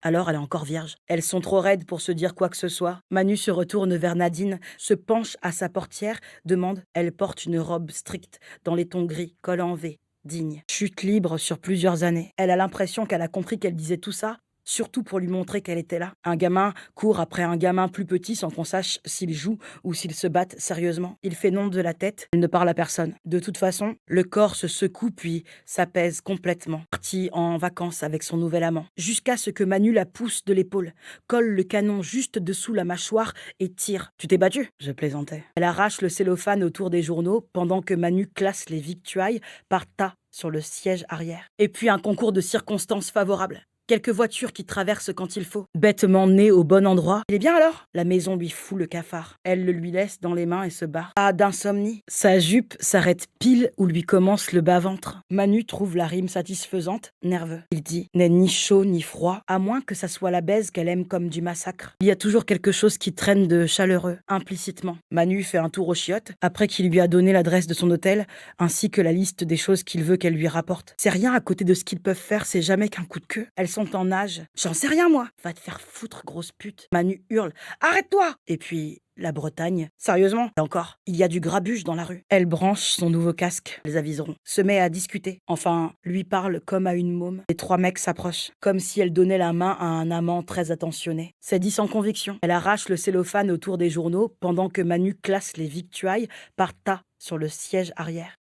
Alors elle est encore vierge. Elles sont trop raides pour se dire quoi que ce soit. Manu se retourne vers Nadine, se penche à sa portière, demande. Elle porte une robe stricte, dans les tons gris, col en V, digne. Chute libre sur plusieurs années. Elle a l'impression qu'elle a compris qu'elle disait tout ça, surtout pour lui montrer qu'elle était là. Un gamin court après un gamin plus petit sans qu'on sache s'il joue ou s'ils se battent sérieusement. Il fait non de la tête, il ne parle à personne. De toute façon, le corps se secoue puis s'apaise complètement. Partie en vacances avec son nouvel amant. Jusqu'à ce que Manu la pousse de l'épaule, colle le canon juste dessous la mâchoire et tire. Tu t'es battu? Je plaisantais. Elle arrache le cellophane autour des journaux pendant que Manu classe les victuailles par tas sur le siège arrière. Et puis un concours de circonstances favorables. Quelques voitures qui traversent quand il faut. Bêtement né au bon endroit. Il est bien alors? La maison lui fout le cafard. Elle le lui laisse dans les mains et se barre. Pas d'insomnie. Sa jupe s'arrête pile où lui commence le bas-ventre. Manu trouve la rime satisfaisante, nerveux. Il dit: n'est ni chaud ni froid, à moins que ça soit la baise qu'elle aime comme du massacre. Il y a toujours quelque chose qui traîne de chaleureux, implicitement. Manu fait un tour aux chiottes, après qu'il lui a donné l'adresse de son hôtel, ainsi que la liste des choses qu'il veut qu'elle lui rapporte. C'est rien à côté de ce qu'ils peuvent faire, c'est jamais qu'un coup de queue. Elles sont en âge. J'en sais rien, moi. Va te faire foutre, grosse pute. Manu hurle: arrête-toi! Et puis, la Bretagne. Sérieusement? Et encore, il y a du grabuge dans la rue. Elle branche son nouveau casque, les aviseront. Se met à discuter. Enfin, lui parle comme à une môme. Les trois mecs s'approchent, comme si elle donnait la main à un amant très attentionné. C'est dit sans conviction. Elle arrache le cellophane autour des journaux pendant que Manu classe les victuailles par tas sur le siège arrière.